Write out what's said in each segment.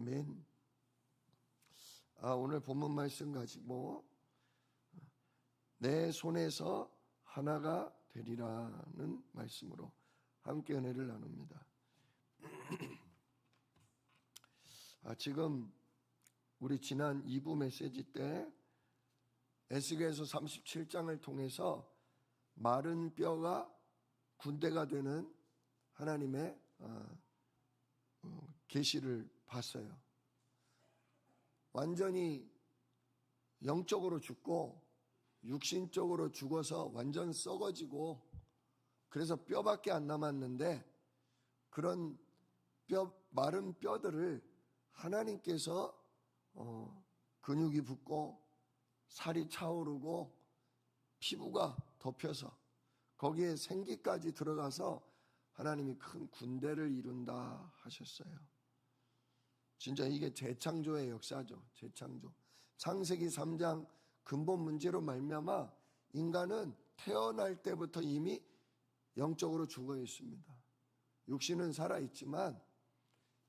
아멘. 오늘 본문 말씀 가지고 내 손에서 하나가 되리라는 말씀으로 함께 은혜를 나눕니다. 지금 우리 지난 2부 메시지 때 에스겔서 37장을 통해서 마른 뼈가 군대가 되는 하나님의 계시를 봤어요. 완전히 영적으로 죽고 육신적으로 죽어서 완전 썩어지고 그래서 뼈밖에 안 남았는데 그런 마른 뼈들을 하나님께서 근육이 붙고 살이 차오르고 피부가 덮여서 거기에 생기까지 들어가서 하나님이 큰 군대를 이룬다 하셨어요. 진짜 이게 재창조의 역사죠. 재창조. 창세기 3장 근본 문제로 말미암아 인간은 태어날 때부터 이미 영적으로 죽어 있습니다. 육신은 살아있지만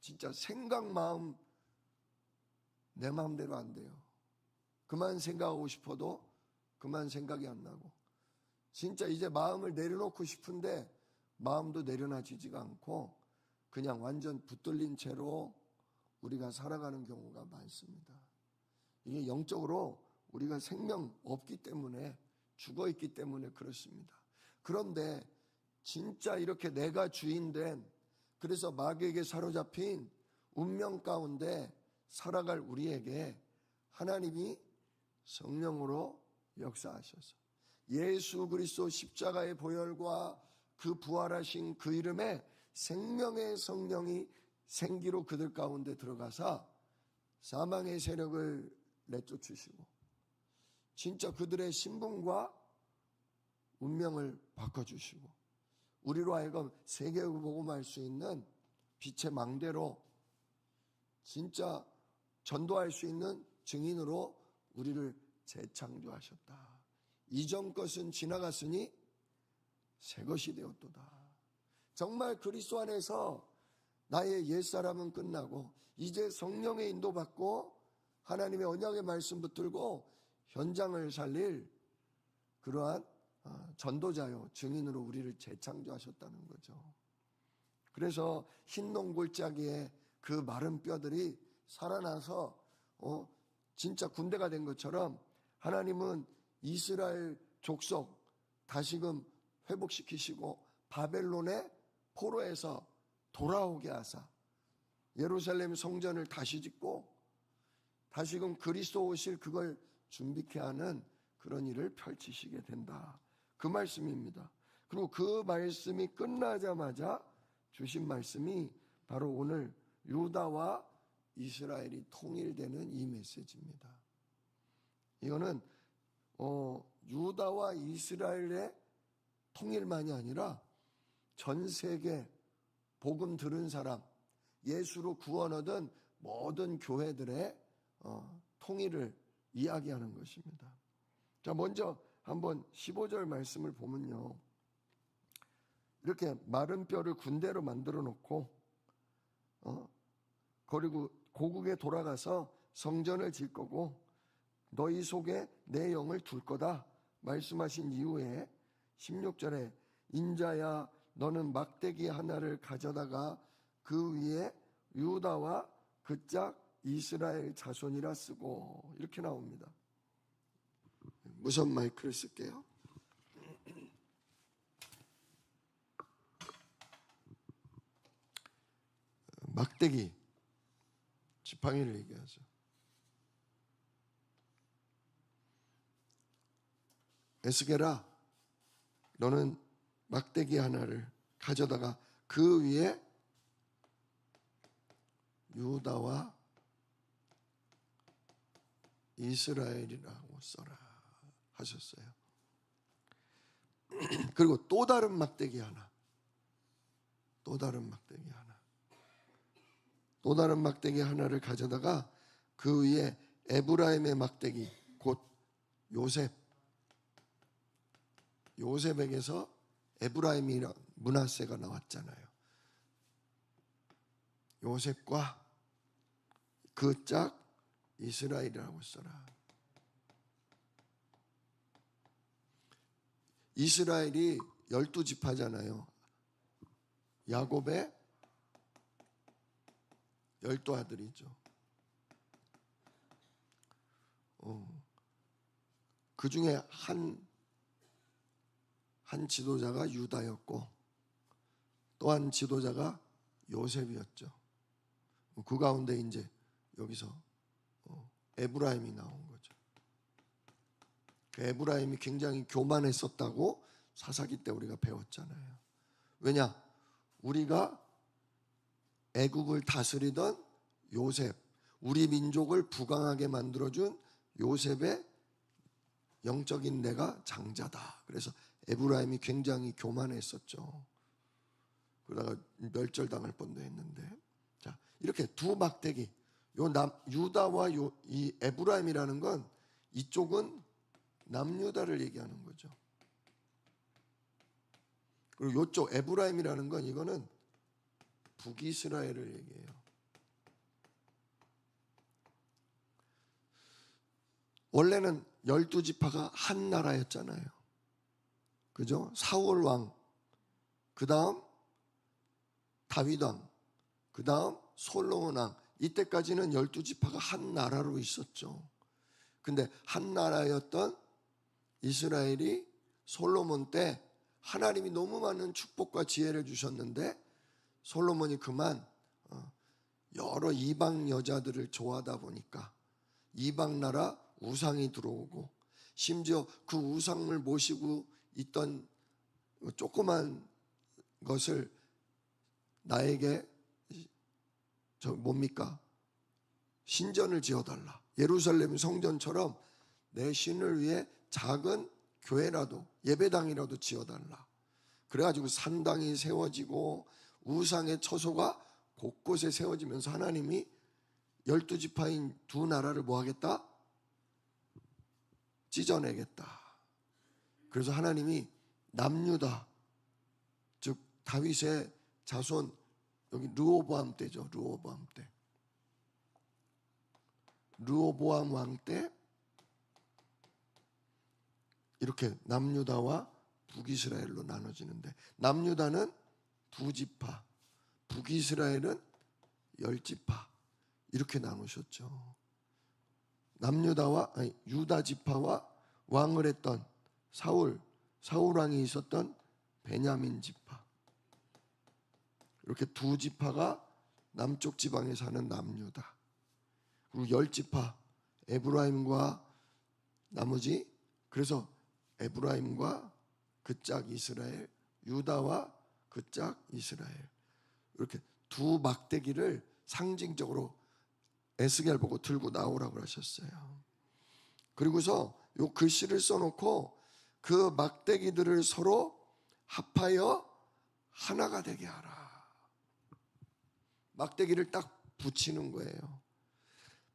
진짜 생각, 마음 내 마음대로 안 돼요. 그만 생각하고 싶어도 그만 생각이 안 나고 진짜 이제 마음을 내려놓고 싶은데 마음도 내려놔지지가 않고 그냥 완전 붙들린 채로 우리가 살아가는 경우가 많습니다. 이게 영적으로 우리가 생명 없기 때문에 죽어 있기 때문에 그렇습니다. 그런데 진짜 이렇게 내가 주인된 그래서 마귀에게 사로잡힌 운명 가운데 살아갈 우리에게 하나님이 성령으로 역사하셔서 예수 그리스도 십자가의 보혈과 그 부활하신 그 이름에 생명의 성령이 생기로 그들 가운데 들어가서 사망의 세력을 내쫓으시고 진짜 그들의 신분과 운명을 바꿔주시고 우리로 하여금 세계를 복음할 수 있는 빛의 망대로 진짜 전도할 수 있는 증인으로 우리를 재창조하셨다. 이전 것은 지나갔으니 새 것이 되었도다. 정말 그리스도 안에서 나의 옛사람은 끝나고 이제 성령의 인도받고 하나님의 언약의 말씀 붙들고 현장을 살릴 그러한 전도자요 증인으로 우리를 재창조하셨다는 거죠. 그래서 흰 농골짜기에 그 마른 뼈들이 살아나서 진짜 군대가 된 것처럼 하나님은 이스라엘 족속 다시금 회복시키시고 바벨론의 포로에서 돌아오게 하사 예루살렘 성전을 다시 짓고 다시금 그리스도 오실 그걸 준비케 하는 그런 일을 펼치시게 된다. 그 말씀입니다. 그리고 그 말씀이 끝나자마자 주신 말씀이 바로 오늘 유다와 이스라엘이 통일되는 이 메시지입니다. 이거는 유다와 이스라엘의 통일만이 아니라 전 세계 복음 들은 사람, 예수로 구원 얻은 모든 교회들의 통일을 이야기하는 것입니다. 자, 먼저 한번 15절 말씀을 보면요. 이렇게 마른 뼈를 군대로 만들어 놓고 그리고 고국에 돌아가서 성전을 질 거고 너희 속에 내 영을 둘 거다 말씀하신 이후에 16절에 인자야 너는 막대기 하나를 가져다가 그 위에 유다와 그 짝 이스라엘 자손이라 쓰고 이렇게 나옵니다. 무선 마이크를 쓸게요. 막대기 지팡이를 얘기하죠. 에스겔아 너는 막대기 하나를 가져다가 그 위에 유다와 이스라엘이라고 써라 하셨어요. 그리고 또 다른 막대기 하나, 또 다른 막대기 하나, 또 다른 막대기 하나를 가져다가 그 위에 에브라임의 막대기 곧 요셉에게서 에브라임이란 므낫세가 나왔잖아요. 요셉과 그 짝 이스라엘이라고 써라. 이스라엘이 12지파잖아요. 야곱의 12아들이죠. 그 중에 한 지도자가 유다였고 또 한 지도자가 요셉이었죠. 그 가운데 이제 여기서 에브라임이 나온 거죠. 그 에브라임이 굉장히 교만했었다고 사사기 때 우리가 배웠잖아요. 왜냐? 우리가 애국을 다스리던 요셉, 우리 민족을 부강하게 만들어준 요셉의 영적인 내가 장자다. 그래서 에브라임이 굉장히 교만했었죠. 그러다가 멸절당할 뻔도 했는데, 자, 이렇게 두 막대기, 유다와 이 에브라임이라는 건 이쪽은 남유다를 얘기하는 거죠. 그리고 이쪽 에브라임이라는 건 이거는 북이스라엘을 얘기해요. 원래는 12지파가 한 나라였잖아요. 그죠? 사울 왕, 그 다음 다윗 왕, 그 다음 솔로몬 왕, 이때까지는 12지파가 한 나라로 있었죠. 근데 한 나라였던 이스라엘이 솔로몬 때 하나님이 너무 많은 축복과 지혜를 주셨는데 솔로몬이 그만 여러 이방 여자들을 좋아하다 보니까 이방 나라 우상이 들어오고 심지어 그 우상을 모시고 있던 조그만 것을 나에게 뭡니까? 신전을 지어달라. 예루살렘 성전처럼 내 신을 위해 작은 교회라도 예배당이라도 지어달라. 그래가지고 산당이 세워지고 우상의 처소가 곳곳에 세워지면서 하나님이 12지파인 두 나라를 뭐 하겠다? 찢어내겠다. 그래서 하나님이 남유다, 즉 다윗의 자손, 여기 르호보암 때죠. 르호보암 때, 르호보암 왕 때 이렇게 남유다와 북이스라엘로 나눠지는데, 남유다는 2지파, 북이스라엘은 10지파 이렇게 나누셨죠. 유다 지파와 왕을 했던 사울 왕이 있었던 베냐민 지파, 이렇게 2지파가 남쪽 지방에 사는 남유다. 그리고 10지파 에브라임과 나머지, 그래서 에브라임과 그 짝 이스라엘, 유다와 그 짝 이스라엘, 이렇게 두 막대기를 상징적으로 에스겔 보고 들고 나오라고 하셨어요. 그리고서 요 글씨를 써놓고 그 막대기들을 서로 합하여 하나가 되게 하라. 막대기를 딱 붙이는 거예요.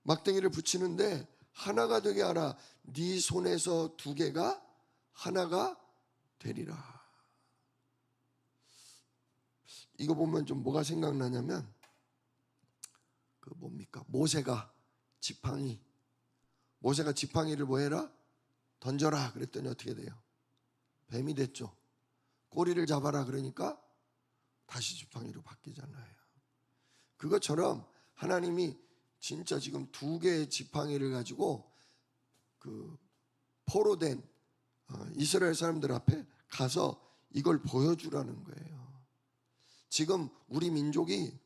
막대기를 붙이는데 하나가 되게 하라. 네 손에서 두 개가 하나가 되리라. 이거 보면 좀 뭐가 생각나냐면 모세가 지팡이를 뭐 해라? 던져라 그랬더니 어떻게 돼요? 뱀이 됐죠. 꼬리를 잡아라 그러니까 다시 지팡이로 바뀌잖아요. 그것처럼 하나님이 진짜 지금 2개의 지팡이를 가지고 그 포로된 이스라엘 사람들 앞에 가서 이걸 보여주라는 거예요. 지금 우리 민족이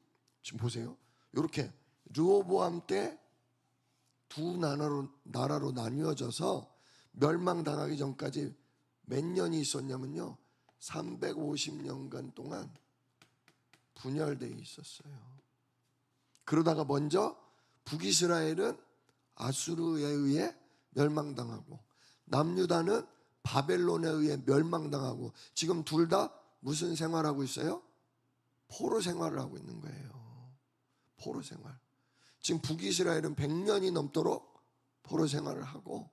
지금 보세요. 이렇게 르호보암 때 두 나라로 나뉘어져서 멸망당하기 전까지 몇 년이 있었냐면요, 350년간 동안 분열되어 있었어요. 그러다가 먼저 북이스라엘은 아수르에 의해 멸망당하고 남유다는 바벨론에 의해 멸망당하고 지금 둘 다 무슨 생활하고 있어요? 포로 생활을 하고 있는 거예요. 포로 생활. 지금 북이스라엘은 100년이 넘도록 포로 생활을 하고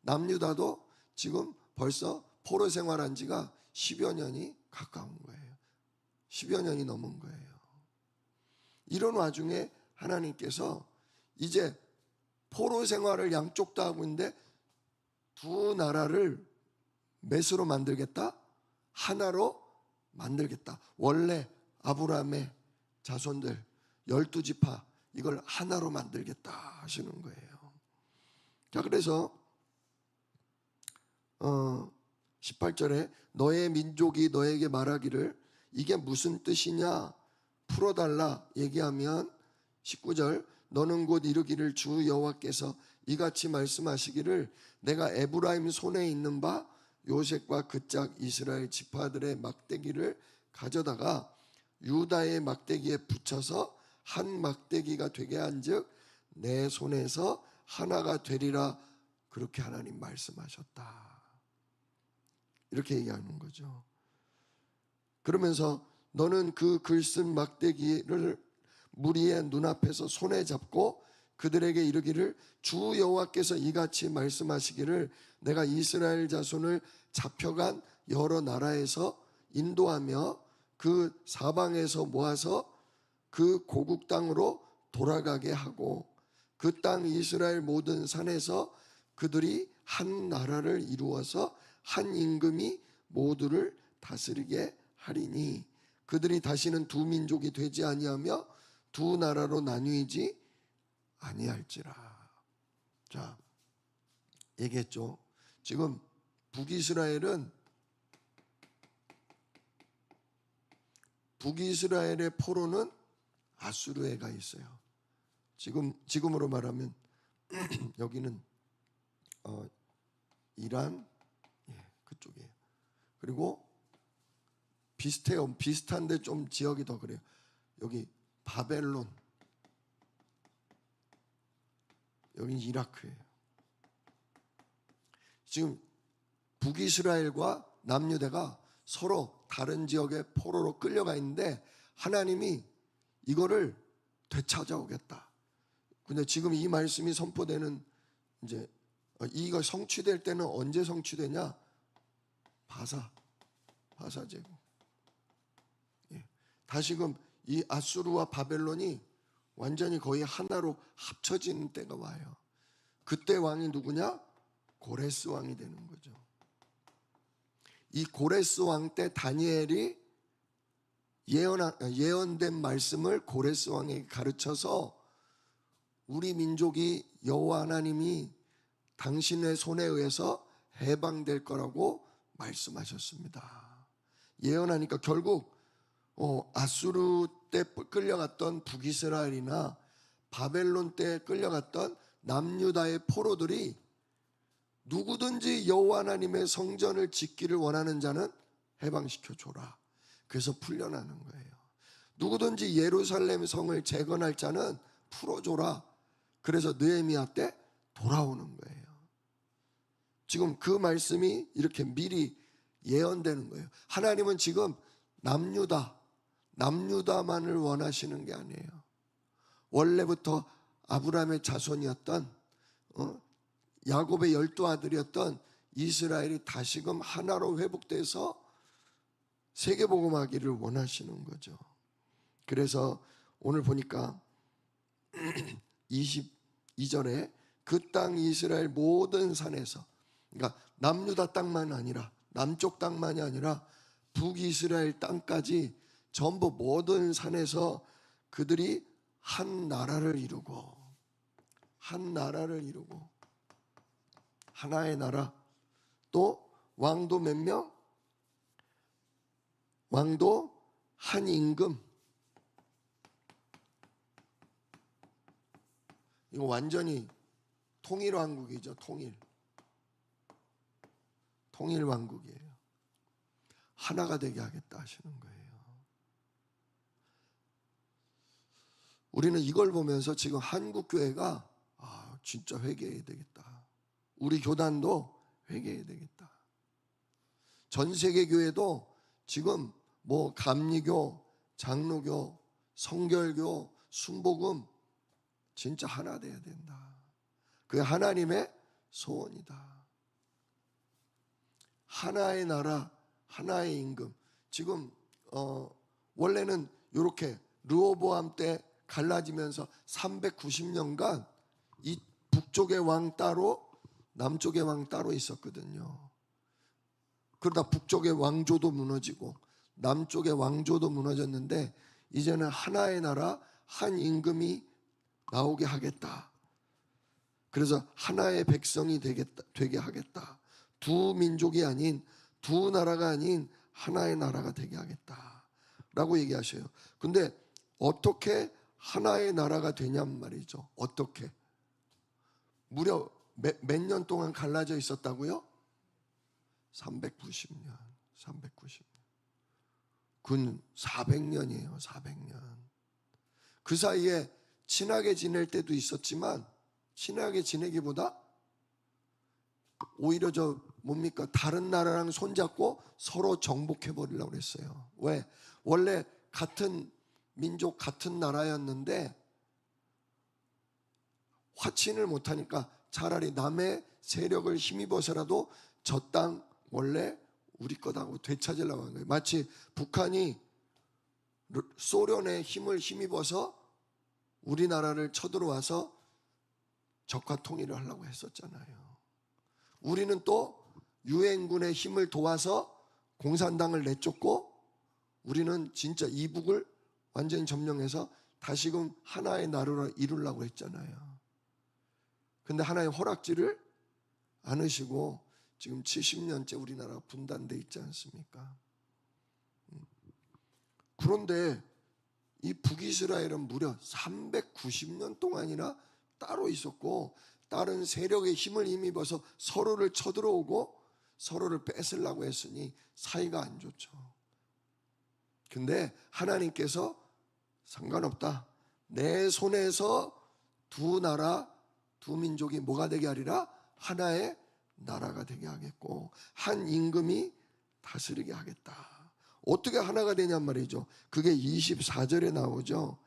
남유다도 지금 벌써 포로 생활한 지가 10여 년이 가까운 거예요. 10여 년이 넘은 거예요. 이런 와중에 하나님께서 이제 포로 생활을 양쪽 다 하고 있는데 두 나라를 몇으로 만들겠다? 하나로 만들겠다. 원래 아브라함의 자손들 12지파 이걸 하나로 만들겠다 하시는 거예요. 자, 그래서 18절에 너의 민족이 너에게 말하기를 이게 무슨 뜻이냐 풀어달라 얘기하면 19절 너는 곧 이르기를 주 여호와께서 이같이 말씀하시기를 내가 에브라임 손에 있는 바 요셉과 그 짝 이스라엘 지파들의 막대기를 가져다가 유다의 막대기에 붙여서 한 막대기가 되게 한즉 내 손에서 하나가 되리라 그렇게 하나님 말씀하셨다. 이렇게 얘기하는 거죠. 그러면서 너는 그 글쓴 막대기를 무리의 눈앞에서 손에 잡고 그들에게 이르기를 주 여호와께서 이같이 말씀하시기를 내가 이스라엘 자손을 잡혀간 여러 나라에서 인도하며 그 사방에서 모아서 그 고국 땅으로 돌아가게 하고 그 땅 이스라엘 모든 산에서 그들이 한 나라를 이루어서 한 임금이 모두를 다스리게 하리니 그들이 다시는 두 민족이 되지 아니하며 두 나라로 나뉘지 아니할지라. 자, 얘기했죠. 지금 북이스라엘의 포로는 아수르에 가 있어요. 지금으로 말하면 여기는 이란 그쪽이에요. 그리고 비슷해요. 비슷한데 좀 지역이 더 그래요. 여기 바벨론, 여기 이라크예요. 지금 북이스라엘과 남유대가 서로 다른 지역의 포로로 끌려가 있는데 하나님이 이거를 되찾아오겠다. 근데 지금 이 말씀이 선포되는 이제 이거 성취될 때는 언제 성취되냐? 바사 제국. 다시금 이 아수르와 바벨론이 완전히 거의 하나로 합쳐지는 때가 와요. 그때 왕이 누구냐? 고레스 왕이 되는 거죠. 이 고레스 왕 때 다니엘이 예언된 말씀을 고레스 왕에게 가르쳐서 우리 민족이 여호와 하나님이 당신의 손에 의해서 해방될 거라고 말씀하셨습니다. 예언하니까 결국 아수르 때 끌려갔던 북이스라엘이나 바벨론 때 끌려갔던 남유다의 포로들이 누구든지 여호와 하나님의 성전을 짓기를 원하는 자는 해방시켜 줘라. 그래서 풀려나는 거예요. 누구든지 예루살렘 성을 재건할 자는 풀어줘라. 그래서 느헤미야 때 돌아오는 거예요. 지금 그 말씀이 이렇게 미리 예언되는 거예요. 하나님은 지금 남유다만을 원하시는 게 아니에요. 원래부터 아브라함의 자손이었던 야곱의 12아들이었던 이스라엘이 다시금 하나로 회복돼서 세계복음하기를 원하시는 거죠. 그래서 오늘 보니까 22절에 그 땅 이스라엘 모든 산에서, 그러니까 남유다 땅만 아니라 남쪽 땅만이 아니라 북이스라엘 땅까지 전부 모든 산에서 그들이 한 나라를 이루고 하나의 나라, 또 왕도 몇 명? 왕도 한 임금. 이거 완전히 통일왕국이죠. 통일왕국이에요. 하나가 되게 하겠다 하시는 거예요. 우리는 이걸 보면서 지금 한국교회가 진짜 회개해야 되겠다. 우리 교단도 회개해야 되겠다. 전 세계 교회도 지금 뭐 감리교, 장로교, 성결교, 순복음 진짜 하나 돼야 된다. 그게 하나님의 소원이다. 하나의 나라, 하나의 임금. 지금 원래는 이렇게 르호보암 때 갈라지면서 390년간 이 북쪽의 왕 따로 남쪽의 왕 따로 있었거든요. 그러다 북쪽의 왕조도 무너지고 남쪽의 왕조도 무너졌는데 이제는 하나의 나라, 한 임금이 나오게 하겠다. 그래서 하나의 백성이 되게 하겠다. 두 민족이 아닌, 두 나라가 아닌 하나의 나라가 되게 하겠다 라고 얘기하셔요. 근데 어떻게 하나의 나라가 되냔 말이죠. 어떻게? 무려 몇 년 동안 갈라져 있었다고요? 390년. 근 400년이에요. 400년. 그 사이에 친하게 지낼 때도 있었지만 친하게 지내기보다 오히려 뭡니까? 다른 나라랑 손잡고 서로 정복해 버리려고 그랬어요. 왜? 원래 같은 민족, 같은 나라였는데 화친을 못하니까 차라리 남의 세력을 힘입어서라도 저 땅 원래 우리 거다고 되찾으려고 하는 거예요. 마치 북한이 소련의 힘을 힘입어서 우리나라를 쳐들어와서 적화 통일을 하려고 했었잖아요. 우리는 또 유엔군의 힘을 도와서 공산당을 내쫓고 우리는 진짜 이북을 완전히 점령해서 다시금 하나의 나라로 이루려고 했잖아요. 근데 하나의 허락지를 않으시고 지금 70년째 우리나라가 분단돼 있지 않습니까? 그런데 이 북이스라엘은 무려 390년 동안이나 따로 있었고 다른 세력의 힘을 힘입어서 서로를 쳐들어오고 서로를 뺏으려고 했으니 사이가 안 좋죠. 근데 하나님께서 상관없다. 내 손에서 두 나라, 두 민족이 뭐가 되게 하리라? 하나의 나라가 되게 하겠고 한 임금이 다스리게 하겠다. 어떻게 하나가 되냔 말이죠. 그게 24절에 나오죠.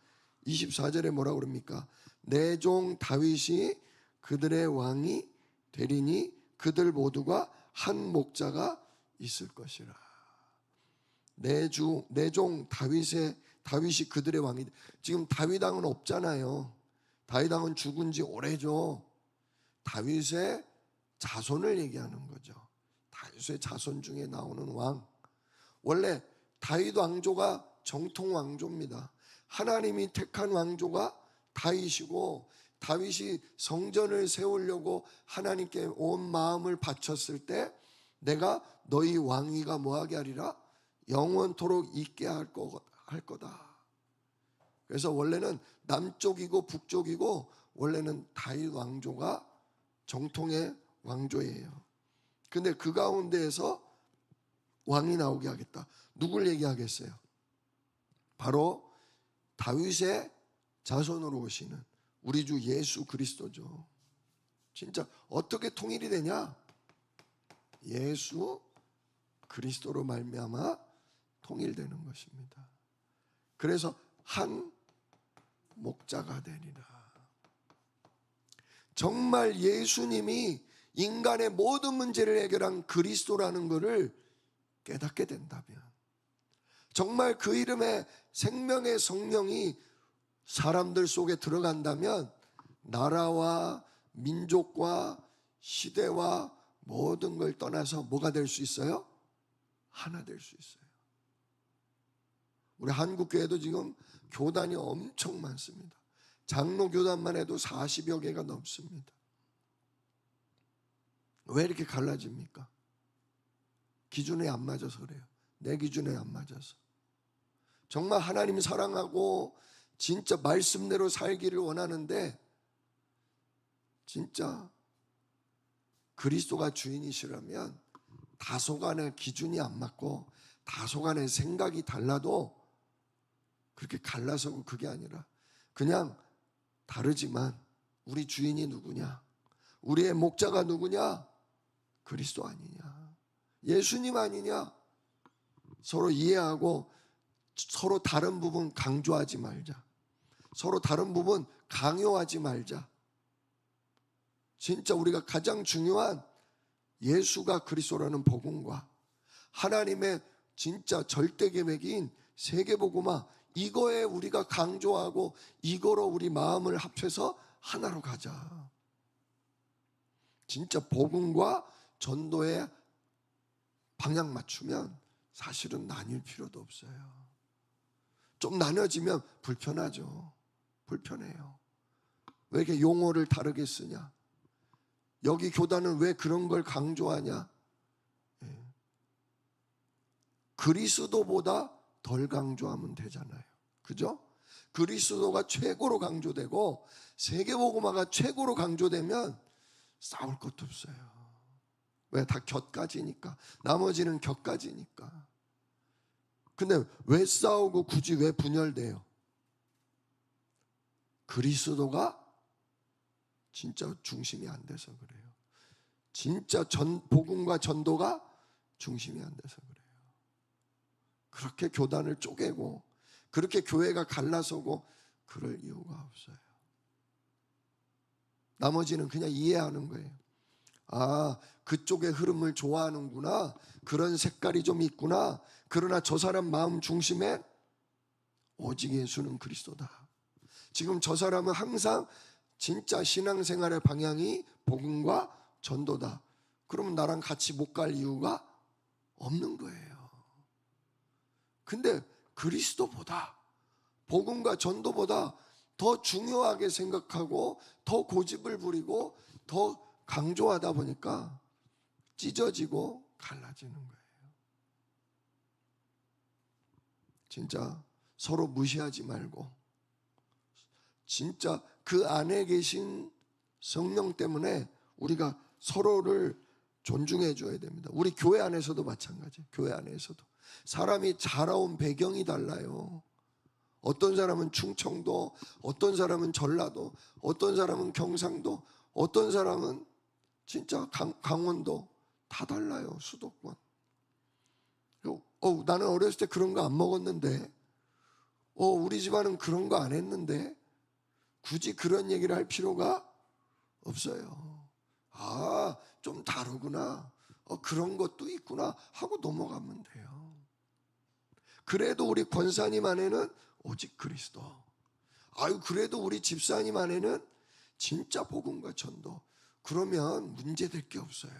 24절에 뭐라고 그럽니까? 내 종 다윗이 그들의 왕이 되리니 그들 모두가 한 목자가 있을 것이라. 내 종 다윗이 그들의 왕이. 지금 다윗 왕은 없잖아요. 다윗 왕은 죽은 지 오래죠. 다윗의 자손을 얘기하는 거죠. 다윗의 자손 중에 나오는 왕. 원래 다윗 왕조가 정통 왕조입니다. 하나님이 택한 왕조가 다윗이고 다윗이 성전을 세우려고 하나님께 온 마음을 바쳤을 때 내가 너희 왕위가 뭐하게 하리라? 영원토록 있게 할 거다. 그래서 원래는 남쪽이고 북쪽이고 원래는 다윗 왕조가 정통의 왕조예요. 근데 그 가운데에서 왕이 나오게 하겠다. 누굴 얘기하겠어요? 바로 다윗의 자손으로 오시는 우리 주 예수 그리스도죠. 진짜 어떻게 통일이 되냐? 예수 그리스도로 말미암아 통일되는 것입니다. 그래서 한 목자가 되리라. 정말 예수님이 인간의 모든 문제를 해결한 그리스도라는 것을 깨닫게 된다면, 정말 그 이름에 생명의 성령이 사람들 속에 들어간다면 나라와 민족과 시대와 모든 걸 떠나서 뭐가 될 수 있어요? 하나 될 수 있어요. 우리 한국교회도 지금 교단이 엄청 많습니다. 장로 교단만 해도 40여 개가 넘습니다. 왜 이렇게 갈라집니까? 기준에 안 맞아서 그래요. 내 기준에 안 맞아서. 정말 하나님 사랑하고 진짜 말씀대로 살기를 원하는데 진짜 그리스도가 주인이시라면 다소간의 기준이 안 맞고 다소간의 생각이 달라도 그렇게 갈라서고 그게 아니라 그냥 다르지만 우리 주인이 누구냐? 우리의 목자가 누구냐? 그리스도 아니냐? 예수님 아니냐? 서로 이해하고 서로 다른 부분 강조하지 말자. 서로 다른 부분 강요하지 말자. 진짜 우리가 가장 중요한 예수가 그리스도라는 복음과 하나님의 진짜 절대 계획인 세계복음화 이거에 우리가 강조하고 이거로 우리 마음을 합해서 하나로 가자. 진짜 복음과 전도에 방향 맞추면 사실은 나뉠 필요도 없어요. 좀 나눠지면 불편하죠. 불편해요. 왜 이렇게 용어를 다르게 쓰냐? 여기 교단은 왜 그런 걸 강조하냐? 그리스도보다 덜 강조하면 되잖아요. 그죠? 그리스도가 최고로 강조되고 세계복음화가 최고로 강조되면 싸울 것도 없어요. 왜? 다 곁가지니까. 나머지는 곁가지니까. 근데 왜 싸우고 굳이 왜 분열돼요? 그리스도가 진짜 중심이 안 돼서 그래요. 진짜 복음과 전도가 중심이 안 돼서 그래요. 그렇게 교단을 쪼개고 그렇게 교회가 갈라서고 그럴 이유가 없어요. 나머지는 그냥 이해하는 거예요. 아, 그쪽의 흐름을 좋아하는구나. 그런 색깔이 좀 있구나. 그러나 저 사람 마음 중심에 오직 예수는 그리스도다. 지금 저 사람은 항상 진짜 신앙생활의 방향이 복음과 전도다. 그러면 나랑 같이 못 갈 이유가 없는 거예요. 근데 그리스도보다 복음과 전도보다 더 중요하게 생각하고 더 고집을 부리고 더 강조하다 보니까 찢어지고 갈라지는 거예요. 진짜 서로 무시하지 말고 진짜 그 안에 계신 성령 때문에 우리가 서로를 존중해 줘야 됩니다. 우리 교회 안에서도 마찬가지예요. 교회 안에서도 사람이 자라온 배경이 달라요. 어떤 사람은 충청도, 어떤 사람은 전라도, 어떤 사람은 경상도, 어떤 사람은 진짜 강원도, 다 달라요. 수도권. 나는 어렸을 때 그런 거 안 먹었는데, 우리 집안은 그런 거 안 했는데, 굳이 그런 얘기를 할 필요가 없어요. 아, 좀 다르구나. 그런 것도 있구나 하고 넘어가면 돼요. 그래도 우리 권사님 안에는 오직 그리스도. 아유, 그래도 우리 집사님 안에는 진짜 복음과 전도. 그러면 문제될 게 없어요.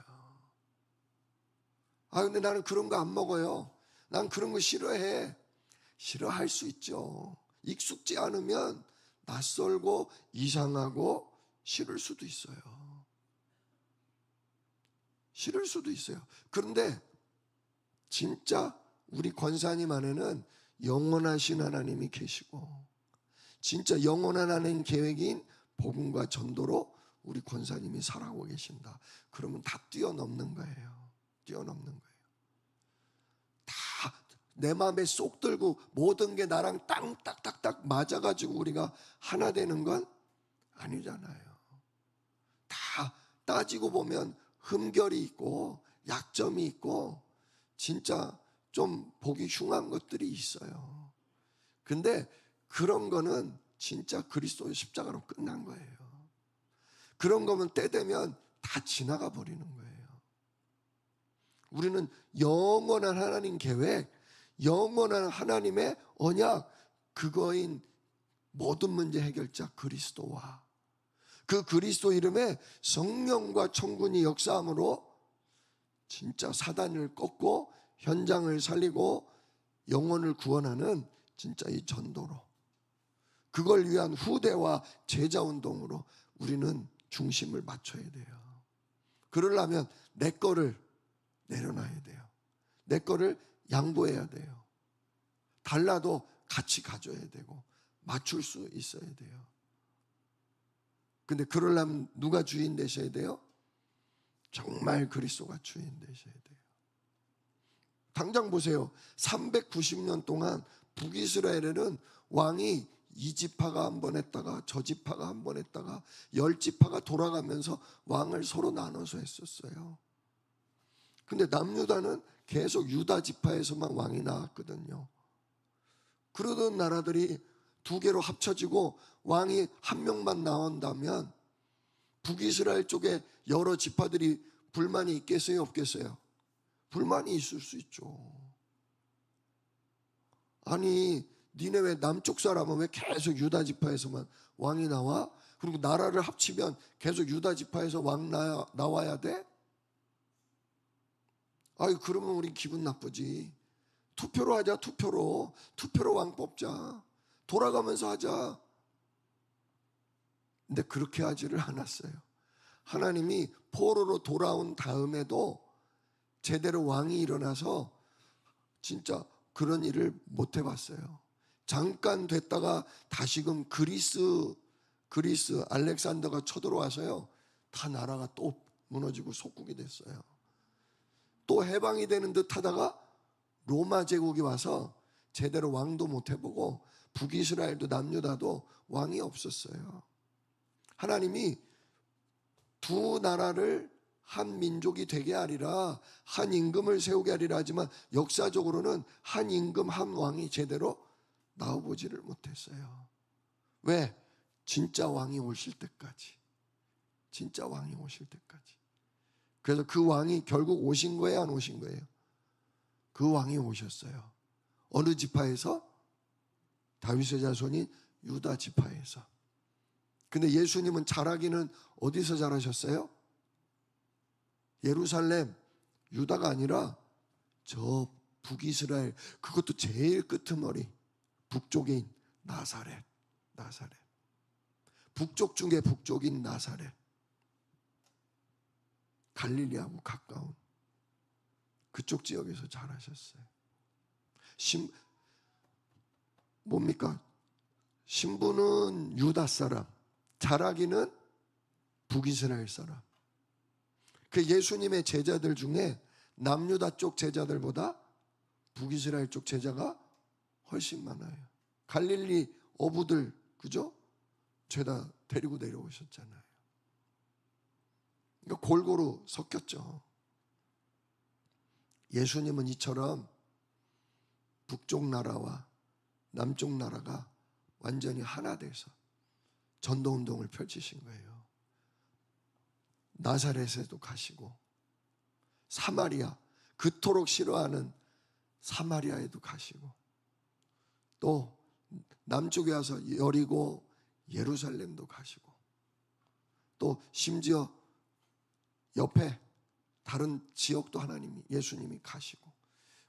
아, 근데 나는 그런 거 안 먹어요. 난 그런 거 싫어해. 싫어할 수 있죠. 익숙지 않으면 낯설고 이상하고 싫을 수도 있어요. 싫을 수도 있어요. 그런데 진짜 우리 권사님 안에는 영원하신 하나님이 계시고 진짜 영원한 하나님 계획인 복음과 전도로 우리 권사님이 살아오고 계신다. 그러면 다 뛰어넘는 거예요. 뛰어넘는 거예요. 다 내 마음에 쏙 들고 모든 게 나랑 딱딱딱딱 맞아가지고 우리가 하나 되는 건 아니잖아요. 다 따지고 보면 흠결이 있고 약점이 있고 진짜 좀 보기 흉한 것들이 있어요. 근데 그런 거는 진짜 그리스도의 십자가로 끝난 거예요. 그런 거면 때 되면 다 지나가 버리는 거예요. 우리는 영원한 하나님 계획, 영원한 하나님의 언약, 그거인 모든 문제 해결자 그리스도와 그 그리스도 이름에 성령과 천군이 역사함으로 진짜 사단을 꺾고 현장을 살리고 영혼을 구원하는 진짜 이 전도로, 그걸 위한 후대와 제자운동으로 우리는 중심을 맞춰야 돼요. 그러려면 내 거를 내려놔야 돼요. 내 거를 양보해야 돼요. 달라도 같이 가져야 되고 맞출 수 있어야 돼요. 근데 그러려면 누가 주인 되셔야 돼요? 정말 그리스도가 주인 되셔야 돼요. 당장 보세요. 390년 동안 북이스라엘에는 왕이 이 지파가 한 번 했다가 저 지파가 한 번 했다가 10지파가 돌아가면서 왕을 서로 나눠서 했었어요. 근데 남유다는 계속 유다 지파에서만 왕이 나왔거든요. 그러던 나라들이 두 개로 합쳐지고 왕이 한 명만 나온다면 북이스라엘 쪽에 여러 지파들이 불만이 있겠어요, 없겠어요? 불만이 있을 수 있죠. 아니, 니네 왜 남쪽 사람은 왜 계속 유다 지파에서만 왕이 나와? 그리고 나라를 합치면 계속 유다 지파에서 왕 나와야 돼? 아이, 그러면 우리 기분 나쁘지. 투표로 하자. 투표로 왕 뽑자. 돌아가면서 하자. 근데 그렇게 하지를 않았어요. 하나님이 포로로 돌아온 다음에도 제대로 왕이 일어나서 진짜 그런 일을 못 해봤어요. 잠깐 됐다가 다시금 그리스 알렉산더가 쳐들어와서요, 다 나라가 또 무너지고 속국이 됐어요. 또 해방이 되는 듯 하다가 로마 제국이 와서 제대로 왕도 못 해보고 북이스라엘도 남유다도 왕이 없었어요. 하나님이 두 나라를 한 민족이 되게 하리라, 한 임금을 세우게 하리라 하지만 역사적으로는 한 임금 한 왕이 제대로 나와보지를 못했어요. 왜? 진짜 왕이 오실 때까지. 진짜 왕이 오실 때까지. 그래서 그 왕이 결국 오신 거예요, 안 오신 거예요? 그 왕이 오셨어요. 어느 지파에서? 다윗의 자손인 유다 지파에서. 근데 예수님은 자라기는 어디서 자라셨어요? 예루살렘, 유다가 아니라 저 북이스라엘, 그것도 제일 끄트머리 북쪽인 나사렛. 북쪽 중에 북쪽인 나사렛. 갈릴리하고 가까운 그쪽 지역에서 자라셨어요. 뭡니까? 신부는 유다 사람, 자라기는 북이스라엘 사람. 그 예수님의 제자들 중에 남유다 쪽 제자들보다 북이스라엘 쪽 제자가 훨씬 많아요. 갈릴리 어부들, 그죠? 죄다 데리고 내려오셨잖아요. 그러니까 골고루 섞였죠. 예수님은 이처럼 북쪽 나라와 남쪽 나라가 완전히 하나 돼서 전도운동을 펼치신 거예요. 나사렛에도 가시고 사마리아, 그토록 싫어하는 사마리아에도 가시고 또 남쪽에 와서 여리고 예루살렘도 가시고 또 심지어 옆에 다른 지역도 예수님이 가시고,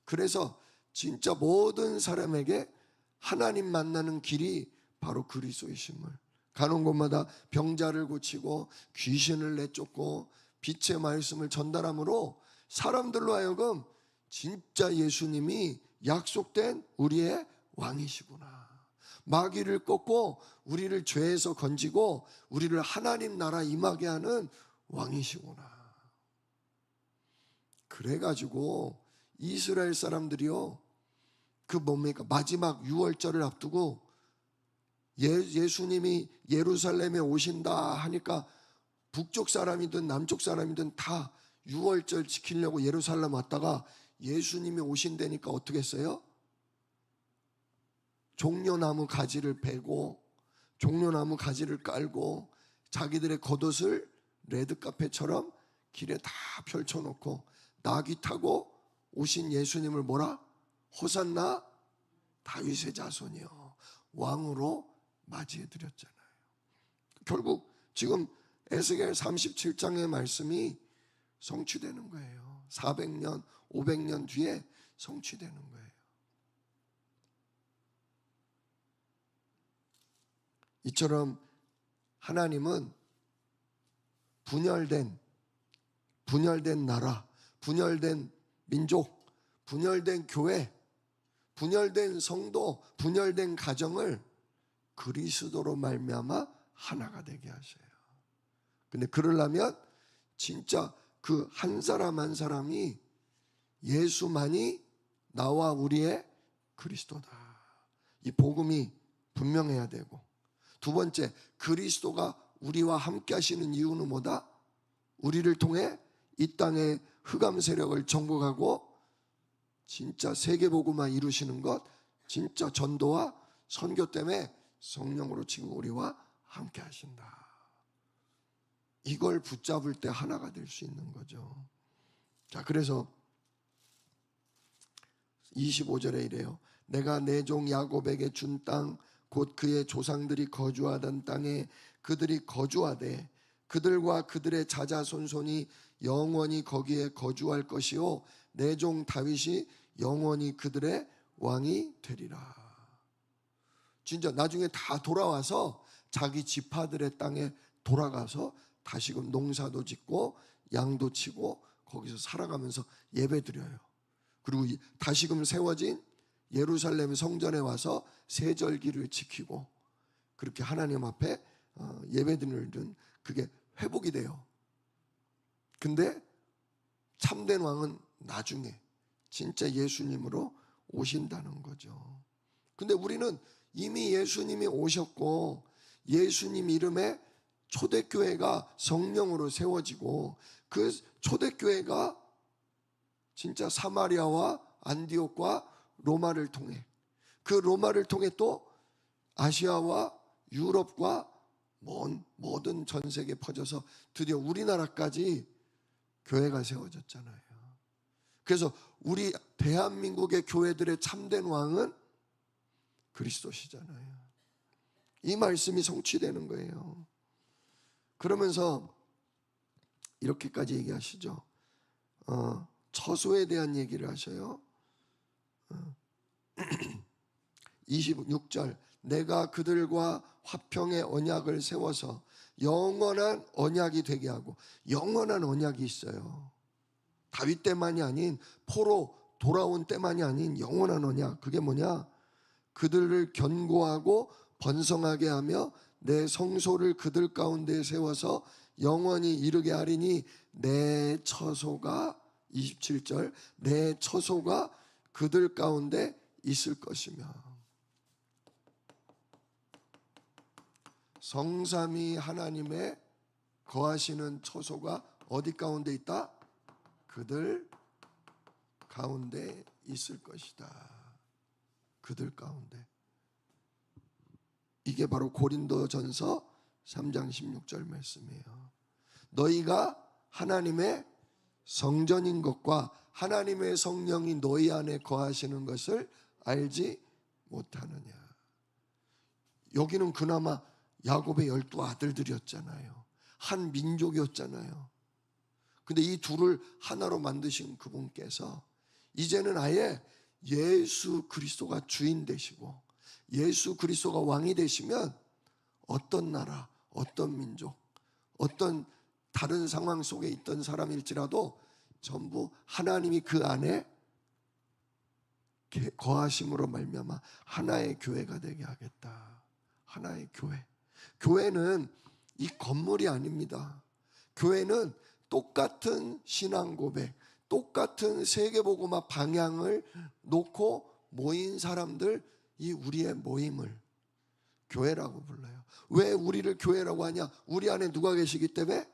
그래서 진짜 모든 사람에게 하나님 만나는 길이 바로 그리스도이심을, 가는 곳마다 병자를 고치고 귀신을 내쫓고 빛의 말씀을 전달함으로 사람들로 하여금 진짜 예수님이 약속된 우리의 왕이시구나, 마귀를 꺾고 우리를 죄에서 건지고 우리를 하나님 나라 임하게 하는 왕이시구나. 그래가지고 이스라엘 사람들이요, 그 뭡니까, 마지막 유월절을 앞두고 예수님이 예루살렘에 오신다 하니까 북쪽 사람이든 남쪽 사람이든 다 유월절 지키려고 예루살렘 왔다가 예수님이 오신다니까 어떻게 했어요? 종려나무 가지를 베고 종려나무 가지를 깔고 자기들의 겉옷을 레드카펫처럼 길에 다 펼쳐놓고 나귀 타고 오신 예수님을 뭐라? 호산나 다윗의 자손이요, 왕으로 맞이해드렸잖아요. 결국 지금 에스겔 37장의 말씀이 성취되는 거예요. 400년, 500년 뒤에 성취되는 거예요. 이처럼 하나님은 분열된 나라, 분열된 민족, 분열된 교회, 분열된 성도, 분열된 가정을 그리스도로 말미암아 하나가 되게 하셔요. 근데 그러려면 진짜 그 한 사람 한 사람이 예수만이 나와 우리의 그리스도다, 이 복음이 분명해야 되고, 두 번째, 그리스도가 우리와 함께 하시는 이유는 뭐다? 우리를 통해 이 땅의 흑암 세력을 정복하고 진짜 세계복음화 이루시는 것, 진짜 전도와 선교 때문에 성령으로 지금 우리와 함께 하신다. 이걸 붙잡을 때 하나가 될 수 있는 거죠. 자, 그래서 25절에 이래요. 내가 내 종 야곱에게 준 땅 곧 그의 조상들이 거주하던 땅에 그들이 거주하되 그들과 그들의 자자손손이 영원히 거기에 거주할 것이요 내 종 다윗이 영원히 그들의 왕이 되리라. 진짜 나중에 다 돌아와서 자기 지파들의 땅에 돌아가서 다시금 농사도 짓고 양도 치고 거기서 살아가면서 예배드려요. 그리고 다시금 세워진 예루살렘 성전에 와서 세절기를 지키고 그렇게 하나님 앞에 예배드리는 그게 회복이 돼요. 근데 참된 왕은 나중에 진짜 예수님으로 오신다는 거죠. 근데 우리는 이미 예수님이 오셨고 예수님 이름에 초대교회가 성령으로 세워지고 그 초대교회가 진짜 사마리아와 안디옥과 로마를 통해 그 로마를 통해 또 아시아와 유럽과 모든 전 세계에 퍼져서 드디어 우리나라까지 교회가 세워졌잖아요. 그래서 우리 대한민국의 교회들의 참된 왕은 그리스도시잖아요. 이 말씀이 성취되는 거예요. 그러면서 이렇게까지 얘기하시죠. 처소에 대한 얘기를 하셔요. 26절 내가 그들과 화평의 언약을 세워서 영원한 언약이 되게 하고 영원한 언약이 있어요. 다윗 때만이 아닌 포로 돌아온 때만이 아닌 영원한 언약. 그게 뭐냐? 그들을 견고하고 번성하게 하며 내 성소를 그들 가운데 세워서 영원히 이르게 하리니 내 처소가 27절 내 처소가 그들 가운데 있을 것이며 성삼위 하나님의 거하시는 처소가 어디 가운데 있다? 그들 가운데 있을 것이다. 그들 가운데. 이게 바로 고린도전서 3장 16절 말씀이에요. 너희가 하나님의 성전인 것과 하나님의 성령이 너희 안에 거하시는 것을 알지 못하느냐. 여기는 그나마 야곱의 12아들들이었잖아요. 한 민족이었잖아요. 근데 이 둘을 하나로 만드신 그분께서 이제는 아예 예수 그리스도가 주인 되시고 예수 그리스도가 왕이 되시면 어떤 나라, 어떤 민족, 어떤 다른 상황 속에 있던 사람일지라도 전부 하나님이 그 안에 거하심으로 말미암아 하나의 교회가 되게 하겠다. 하나의 교회. 교회는 이 건물이 아닙니다. 교회는 똑같은 신앙 고백, 똑같은 세계복음화 방향을 놓고 모인 사람들, 이 우리의 모임을 교회라고 불러요. 왜 우리를 교회라고 하냐? 우리 안에 누가 계시기 때문에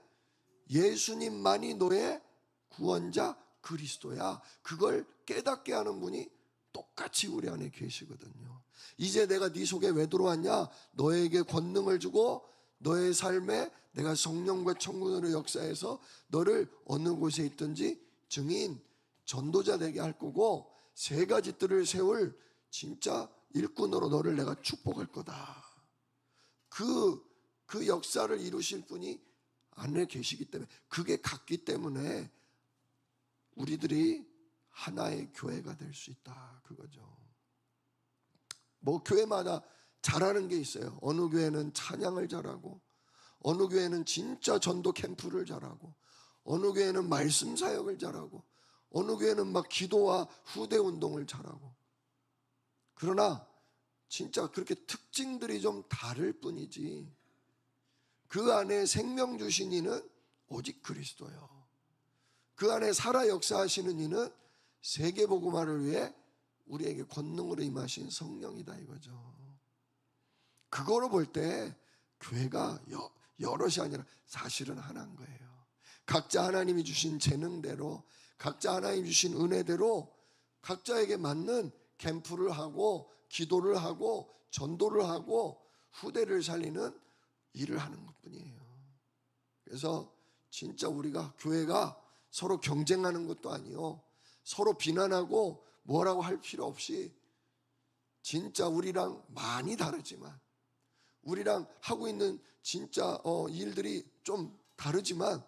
예수님만이 너의 구원자 그리스도야. 그걸 깨닫게 하는 분이 똑같이 우리 안에 계시거든요. 이제 내가 네 속에 왜 들어왔냐? 너에게 권능을 주고 너의 삶에 내가 성령과 천군으로 역사해서 너를 어느 곳에 있든지 증인, 전도자 되게 할 거고 세 가지 뜰을 세울 진짜 일꾼으로 너를 내가 축복할 거다. 그 역사를 이루실 분이 안에 계시기 때문에 그게 같기 때문에 우리들이 하나의 교회가 될 수 있다. 그거죠. 뭐 교회마다 잘하는 게 있어요. 어느 교회는 찬양을 잘하고 어느 교회는 진짜 전도 캠프를 잘하고 어느 교회는 말씀 사역을 잘하고 어느 교회는 막 기도와 후대 운동을 잘하고 그러나 진짜 그렇게 특징들이 좀 다를 뿐이지 그 안에 생명 주신 이는 오직 그리스도요. 그 안에 살아 역사하시는 이는 세계복음화를 위해 우리에게 권능으로 임하신 성령이다 이거죠. 그거로 볼 때 교회가 여럿이 아니라 사실은 하나인 거예요. 각자 하나님이 주신 재능대로 각자 하나님이 주신 은혜대로 각자에게 맞는 캠프를 하고 기도를 하고 전도를 하고 후대를 살리는 일을 하는 것뿐이에요. 그래서 진짜 우리가 교회가 서로 경쟁하는 것도 아니요 서로 비난하고 뭐라고 할 필요 없이 진짜 우리랑 많이 다르지만, 우리랑 하고 있는 진짜 일들이 좀 다르지만,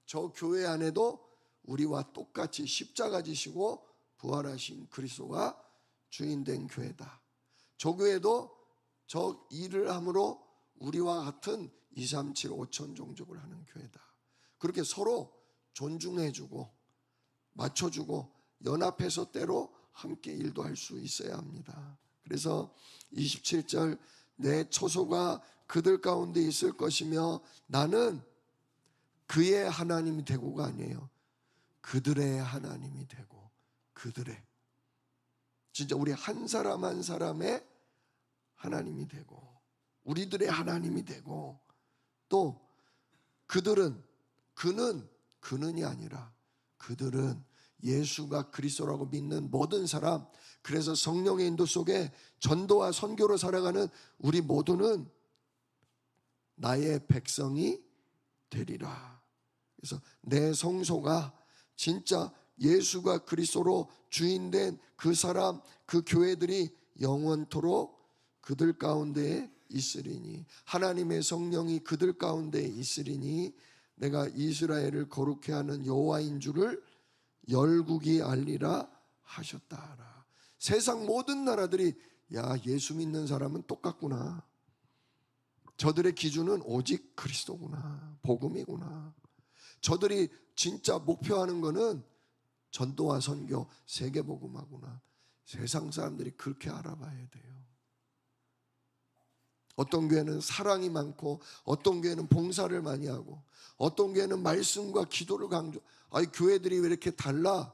저 교회 안에도 우리와 똑같이 십자가 지시고 부활하신 그리스도가 주인된 교회다. 저 교회도 저 일을 함으로 우리와 같은 2, 3, 7, 5천 종족을 하는 교회다. 그렇게 서로 존중해주고 맞춰주고 연합해서 때로 함께 일도 할 수 있어야 합니다. 그래서 27절, 내 처소가 그들 가운데 있을 것이며 나는 그의 하나님이 되고가 아니에요. 그들의 하나님이 되고, 그들의, 진짜 우리 한 사람 한 사람의 하나님이 되고, 우리들의 하나님이 되고, 또 그들은, 그는이 아니라 그들은 예수가 그리스도라고 믿는 모든 사람, 그래서 성령의 인도 속에 전도와 선교로 살아가는 우리 모두는 나의 백성이 되리라. 그래서 내 성소가 진짜 예수가 그리스도로 주인된 그 사람, 그 교회들이 영원토록 그들 가운데에 있으리니, 하나님의 성령이 그들 가운데에 있으리니 내가 이스라엘을 거룩해 하는 여호와인 줄을 열국이 알리라 하셨다라. 세상 모든 나라들이 야, 예수 믿는 사람은 똑같구나. 저들의 기준은 오직 그리스도구나. 복음이구나. 저들이 진짜 목표하는 거는 전도와 선교, 세계복음하구나. 세상 사람들이 그렇게 알아봐야 돼요. 어떤 교회는 사랑이 많고, 어떤 교회는 봉사를 많이 하고, 어떤 교회는 말씀과 기도를 강조. 아니, 교회들이 왜 이렇게 달라?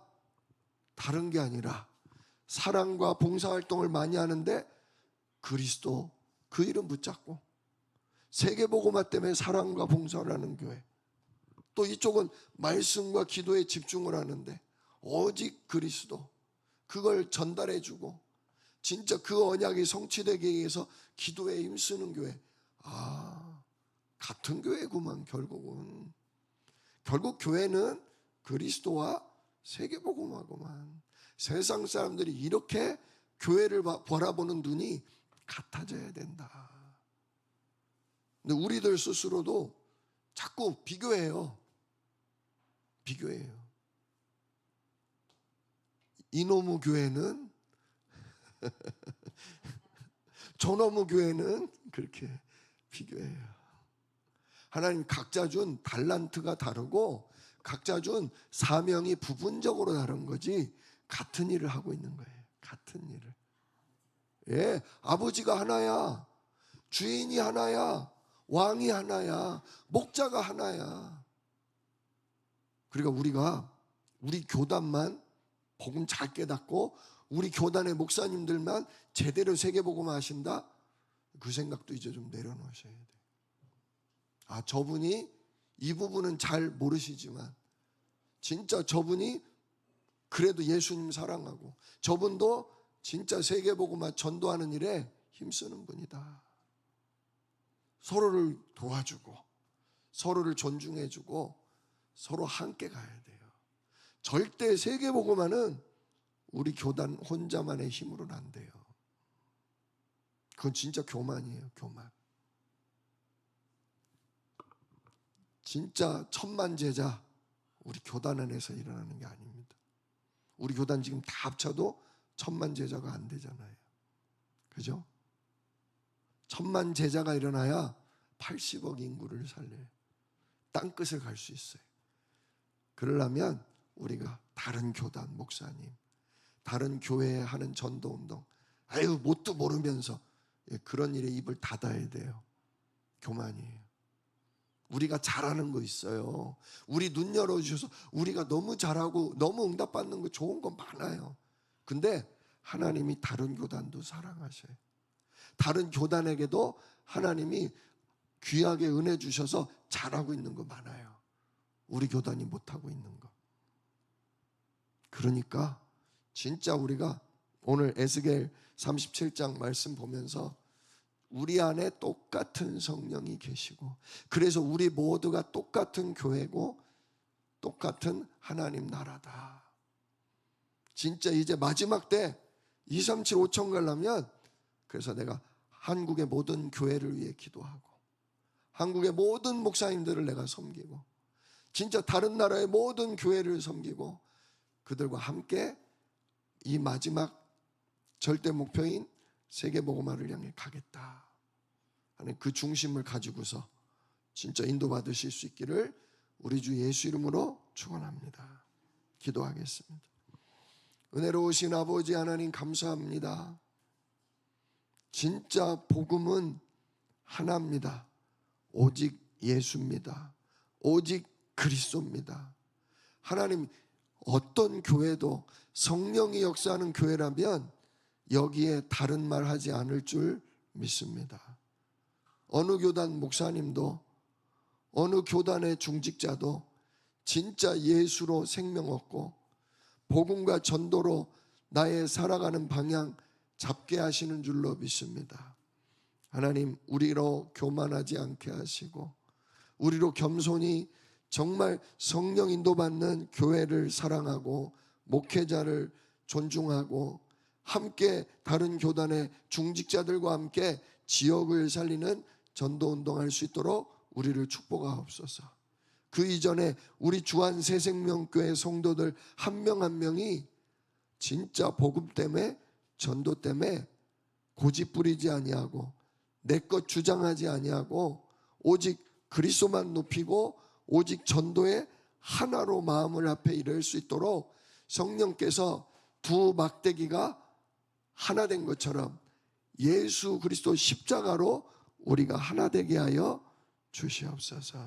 다른 게 아니라 사랑과 봉사활동을 많이 하는데 그리스도 그 이름 붙잡고, 세계복음화 때문에 사랑과 봉사를 하는 교회, 또 이쪽은 말씀과 기도에 집중을 하는데 오직 그리스도, 그걸 전달해주고 진짜 그 언약이 성취되기 위해서 기도에 힘쓰는 교회. 아, 같은 교회구만. 결국 교회는 그리스도와 세계복음화구만. 세상 사람들이 이렇게 교회를 바라보는 눈이 같아져야 된다. 근데 우리들 스스로도 자꾸 비교해요. 이놈의 교회는 저놈의 교회는 그렇게 비교해요. 하나님 각자 준 달란트가 다르고 각자 준 사명이 부분적으로 다른 거지 같은 일을 하고 있는 거예요. 같은 일을. 예, 아버지가 하나야. 주인이 하나야. 왕이 하나야. 목자가 하나야. 그러니까 우리 교단만 복음 잘 깨닫고 우리 교단의 목사님들만 제대로 세계복음 하신다? 그 생각도 이제 좀 내려놓으셔야 돼요. 아, 저분이 이 부분은 잘 모르시지만 진짜 저분이 그래도 예수님 사랑하고 저분도 진짜 세계복음화 전도하는 일에 힘쓰는 분이다. 서로를 도와주고 서로를 존중해주고 서로 함께 가야 돼요. 절대 세계복음화는 우리 교단 혼자만의 힘으로는 안 돼요. 그건 진짜 교만이에요. 교만. 진짜 천만 제자 우리 교단 안에서 일어나는 게 아닙니다. 우리 교단 지금 다 합쳐도 천만 제자가 안 되잖아요. 그죠? 천만 제자가 일어나야 80억 인구를 살려요. 땅끝을 갈 수 있어요. 그러려면 우리가 다른 교단 목사님, 다른 교회에 하는 전도운동, 아유 뭣도 모르면서 그런 일에 입을 닫아야 돼요. 교만이에요. 우리가 잘하는 거 있어요. 우리 눈 열어주셔서 우리가 너무 잘하고 너무 응답받는 거 좋은 거 많아요. 근데 하나님이 다른 교단도 사랑하셔요. 다른 교단에게도 하나님이 귀하게 은혜 주셔서 잘하고 있는 거 많아요. 우리 교단이 못하고 있는 거. 그러니까 진짜 우리가 오늘 에스겔 37장 말씀 보면서 우리 안에 똑같은 성령이 계시고 그래서 우리 모두가 똑같은 교회고 똑같은 하나님 나라다. 진짜 이제 마지막 때 2, 3, 7, 5천 가려면 그래서 내가 한국의 모든 교회를 위해 기도하고 한국의 모든 목사님들을 내가 섬기고 진짜 다른 나라의 모든 교회를 섬기고 그들과 함께 이 마지막 절대 목표인 세계 복음화를 향해 가겠다 하는 그 중심을 가지고서 진짜 인도받으실 수 있기를 우리 주 예수 이름으로 축원합니다. 기도하겠습니다. 은혜로우신 아버지 하나님 감사합니다. 진짜 복음은 하나입니다. 오직 예수입니다. 오직 그리스도입니다. 하나님, 어떤 교회도 성령이 역사하는 교회라면 여기에 다른 말 하지 않을 줄 믿습니다. 어느 교단 목사님도 어느 교단의 중직자도 진짜 예수로 생명 얻고 복음과 전도로 나의 살아가는 방향 잡게 하시는 줄로 믿습니다. 하나님, 우리로 교만하지 않게 하시고 우리로 겸손히 정말 성령 인도받는 교회를 사랑하고 목회자를 존중하고 함께 다른 교단의 중직자들과 함께 지역을 살리는 전도운동할 수 있도록 우리를 축복하옵소서. 그 이전에 우리 주한 새생명교회 성도들 한 명 한 명이 진짜 복음 때문에 전도 때문에 고집 부리지 아니하고 내 것 주장하지 아니하고 오직 그리스도만 높이고 오직 전도의 하나로 마음을 합해 이룰 수 있도록 성령께서 두 막대기가 하나 된 것처럼 예수 그리스도 십자가로 우리가 하나 되게 하여 주시옵소서.